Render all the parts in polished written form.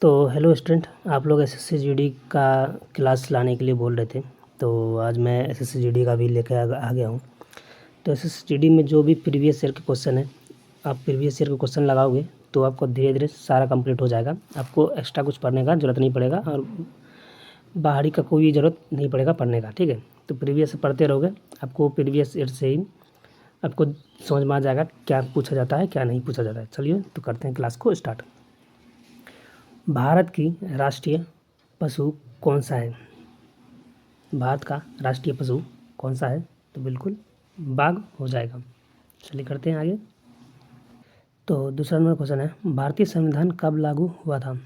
तो hello student, आप लोग एसएससी जीडी का क्लास लाने के लिए बोल रहे थे। तो आज मैं एसएससी जीडी का भी लेकर आ गया हूँ। तो एसएससी जीडी में जो भी प्रीवियस ईयर के क्वेश्चन है, आप प्रीवियस ईयर के क्वेश्चन लगाओगे तो आपको धीरे धीरे सारा कंप्लीट हो जाएगा। आपको एक्स्ट्रा कुछ पढ़ने का ज़रूरत नहीं पड़ेगा और बाहरी का कोई ज़रूरत नहीं पड़ेगा पढ़ने का, ठीक है। तो प्रीवियस पढ़ते रहोगे, आपको प्रीवियस ईयर से ही आपको समझ में आ जाएगा क्या पूछा जाता है क्या नहीं पूछा जाता है। चलिए तो करते हैं क्लास को स्टार्ट। भारत की राष्ट्रीय पशु कौन सा है? भारत का राष्ट्रीय पशु कौन सा है? तो बिल्कुल बाघ हो जाएगा। चलिए करते हैं आगे। तो दूसरा नंबर क्वेश्चन है, भारतीय संविधान कब लागू हुआ था?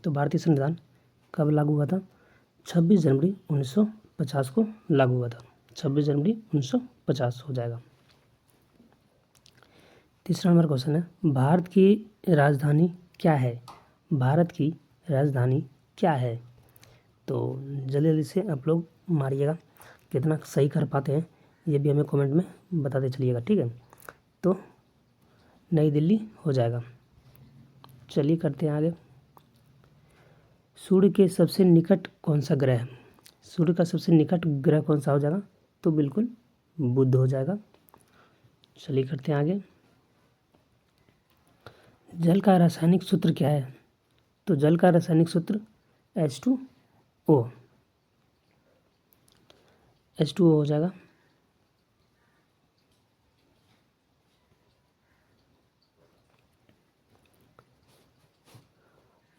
तो भारतीय संविधान कब लागू हुआ था? 26 जनवरी 1950 को लागू हुआ था। 26 जनवरी 1950 हो जाएगा। तीसरा नंबर क्वेश्चन है, भारत की राजधानी क्या है? भारत की राजधानी क्या है? तो जल्दी जल्दी से आप लोग मारिएगा, कितना सही कर पाते हैं ये भी हमें कमेंट में बताते चलिएगा, ठीक है। तो नई दिल्ली हो जाएगा। चलिए करते हैं आगे। सूर्य के सबसे निकट कौन सा ग्रह है? सूर्य का सबसे निकट ग्रह कौन सा हो जाएगा? तो बिल्कुल बुध हो जाएगा। चलिए करते हैं आगे। जल का रासायनिक सूत्र क्या है? तो जल का रासायनिक सूत्र H2O हो जाएगा।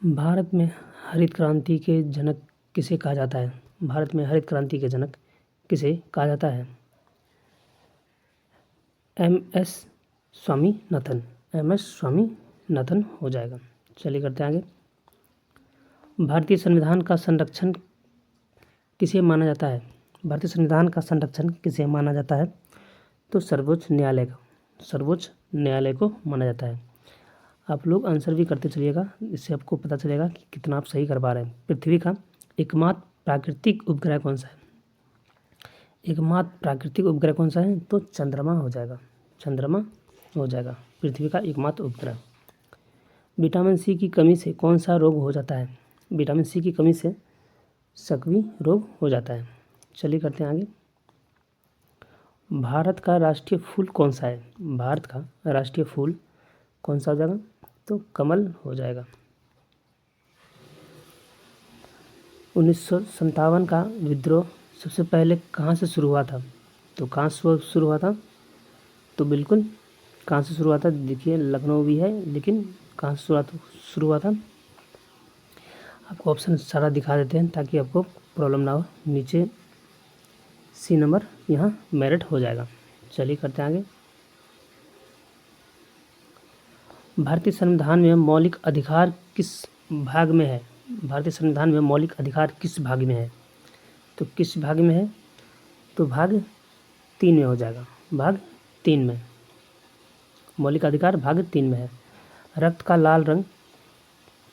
भारत में हरित क्रांति के जनक किसे कहा जाता है? भारत में हरित क्रांति के जनक किसे कहा जाता है? MS स्वामीनाथन। MS स्वामीनाथन हो जाएगा। चलिए करते हैं आगे। भारतीय संविधान का संरक्षण किसे माना जाता है? भारतीय संविधान का संरक्षण किसे माना जाता है? तो सर्वोच्च न्यायालय को माना जाता है। आप लोग आंसर भी करते चलिएगा, इससे आपको पता चलेगा कि कितना आप सही कर पा रहे हैं। पृथ्वी का एकमात्र प्राकृतिक उपग्रह कौन सा है? एकमात्र प्राकृतिक उपग्रह कौन सा है? तो चंद्रमा हो जाएगा। चंद्रमा हो जाएगा पृथ्वी का एकमात्र उपग्रह। विटामिन सी की कमी से कौन सा रोग हो जाता है? विटामिन सी की कमी से सक्वी रोग हो जाता है। चलिए करते हैं आगे। भारत का राष्ट्रीय फूल कौन सा है? भारत का राष्ट्रीय फूल कौन सा हो जाएगा? तो कमल हो जाएगा। 1957 का विद्रोह सबसे पहले कहाँ से शुरू हुआ था? तो कहाँ से शुरू हुआ था? तो बिल्कुल कहाँ से शुरू हुआ था? देखिए लखनऊ भी है, लेकिन कहाँ से शुरू हुआ था? आपको ऑप्शन सारा दिखा देते हैं ताकि आपको प्रॉब्लम ना हो। नीचे सी नंबर यहाँ मेरिट हो जाएगा। चलिए करते हैं आगे। भारतीय संविधान में मौलिक अधिकार किस भाग में है? भारतीय संविधान में मौलिक अधिकार किस भाग में है? तो किस भाग में है? तो भाग 3 में हो जाएगा। भाग 3 में मौलिक अधिकार भाग 3 में है। रक्त का लाल रंग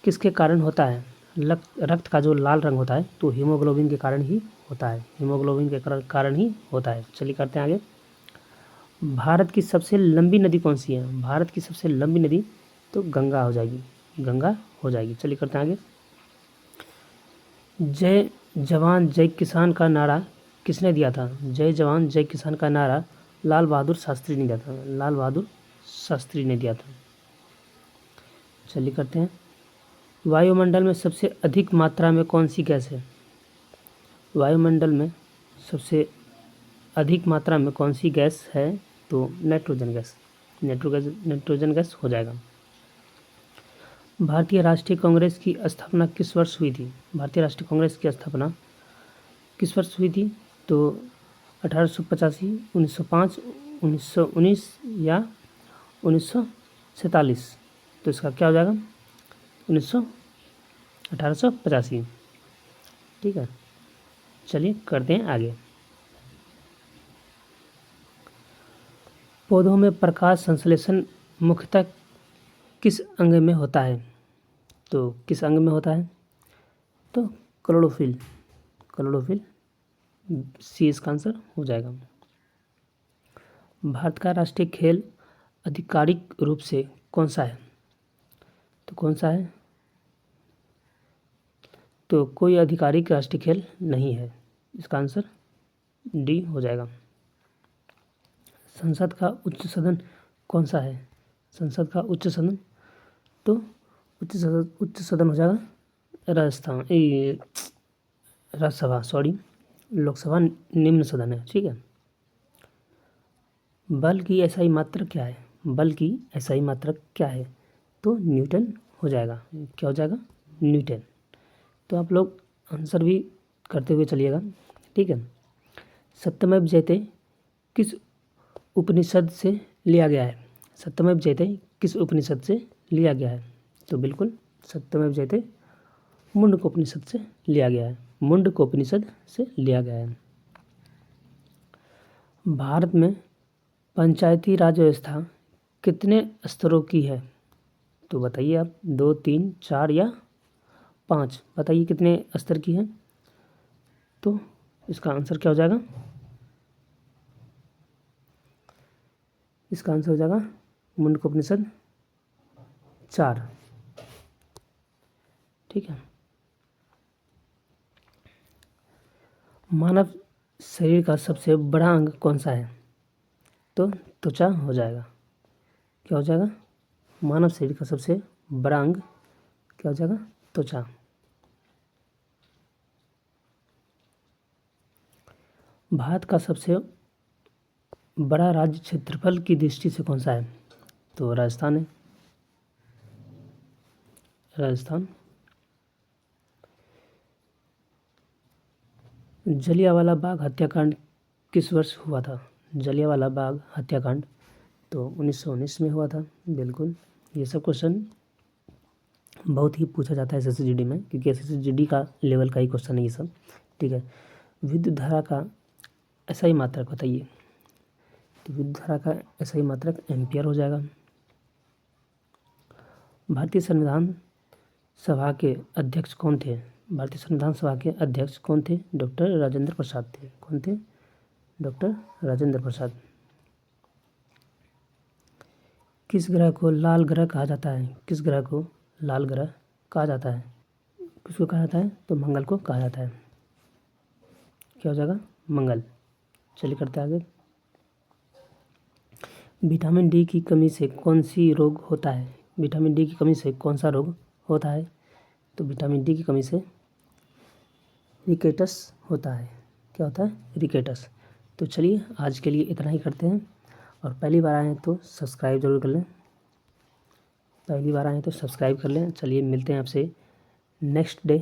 किसके कारण होता है? रक्त का जो लाल रंग होता है तो हीमोग्लोबिन के कारण ही होता है। हीमोग्लोबिन के कारण ही होता है। चलिए करते हैं आगे। भारत की सबसे लंबी नदी कौन सी है? भारत की सबसे लंबी नदी तो गंगा हो जाएगी। गंगा हो जाएगी। चलिए करते हैं आगे। जय जवान जय किसान का नारा किसने दिया था? जय जवान जय किसान का नारा लाल बहादुर शास्त्री ने दिया था। लाल बहादुर शास्त्री ने दिया था। चलिए करते हैं। वायुमंडल में सबसे अधिक मात्रा में कौन सी गैस है? वायुमंडल में सबसे अधिक मात्रा में कौन सी गैस है? तो नाइट्रोजन गैस। नाइट्रोजन गैस हो जाएगा। भारतीय राष्ट्रीय कांग्रेस की स्थापना किस वर्ष हुई थी? भारतीय राष्ट्रीय कांग्रेस की स्थापना किस वर्ष हुई थी? तो 1885, 1905, 1919 या 1947। तो इसका क्या हो जाएगा? 1885। ठीक है। चलिए करते हैं आगे। पौधों में प्रकाश संश्लेषण मुख्यतः किस अंग में होता है? तो किस अंग में होता है? तो क्लोरोफिल। क्लोरोफिल सी इसका आंसर हो जाएगा। भारत का राष्ट्रीय खेल आधिकारिक रूप से कौन सा है? तो कौन सा है? तो कोई आधिकारिक राष्ट्रीय खेल नहीं है। इसका आंसर डी हो जाएगा। संसद का उच्च सदन कौन सा है? संसद का उच्च सदन, तो उच्च सदन हो जाएगा राजस्थान, राज्यसभा, सॉरी, लोकसभा निम्न सदन है। ठीक है। बल की एसआई मात्रक क्या है? बल की एसआई मात्रक क्या है? तो न्यूटन हो जाएगा। क्या हो जाएगा? न्यूटन। तो आप लोग आंसर भी करते हुए चलिएगा। ठीक है। सत्यमेव जयते किस उपनिषद से लिया गया है? सत्यमेव जयते किस उपनिषद से लिया गया है? तो बिल्कुल सत्यमेव जयते मुंडकोपनिषद से लिया गया है। मुंडकोपनिषद से लिया गया है। भारत में पंचायती राज व्यवस्था कितने स्तरों की है? तो बताइए आप, 2, 3, 4 या 5? बताइए कितने स्तर की है? तो इसका आंसर क्या हो जाएगा? इसका आंसर हो जाएगा मुंडकोपनिषद 4। ठीक है। मानव शरीर का सबसे बड़ा अंग कौन सा है? तो त्वचा हो जाएगा। क्या हो जाएगा? मानव शरीर का सबसे बड़ा अंग क्या हो जाएगा? त्वचा। भारत का सबसे बड़ा राज्य क्षेत्रफल की दृष्टि से कौन सा है? तो राजस्थान है। राजस्थान। जलियांवाला बाग हत्याकांड किस वर्ष हुआ था? जलियांवाला बाग हत्याकांड तो 1919 में हुआ था। बिल्कुल। ये सब क्वेश्चन बहुत ही पूछा जाता है SSGD में, क्योंकि SSGD का लेवल का ही क्वेश्चन है ये सब। ठीक है। विद्युत धारा का एसआई मात्रक बताइए। तो विद्युत धारा का एसआई मात्रक एम्पियर हो जाएगा। भारतीय संविधान सभा के अध्यक्ष कौन थे? भारतीय संविधान सभा के अध्यक्ष कौन थे? डॉक्टर राजेंद्र प्रसाद थे। कौन थे? डॉक्टर राजेंद्र प्रसाद। किस ग्रह को लाल ग्रह कहा जाता है? किस ग्रह को लाल ग्रह कहा जाता है? किसको कहा जाता है? तो मंगल को कहा जाता है। क्या हो जाएगा? मंगल। चलिए करते हैं आगे। विटामिन डी की कमी से कौन सी रोग होता है? विटामिन डी की कमी से कौन सा रोग होता है? तो विटामिन डी की कमी से रिकेटस होता है। क्या होता है? रिकेटस। तो चलिए आज के लिए इतना ही करते हैं, और पहली बार आए हैं तो सब्सक्राइब जरूर कर लें। पहली बार आए हैं तो सब्सक्राइब कर लें। चलिए मिलते हैं आपसे नेक्स्ट डे।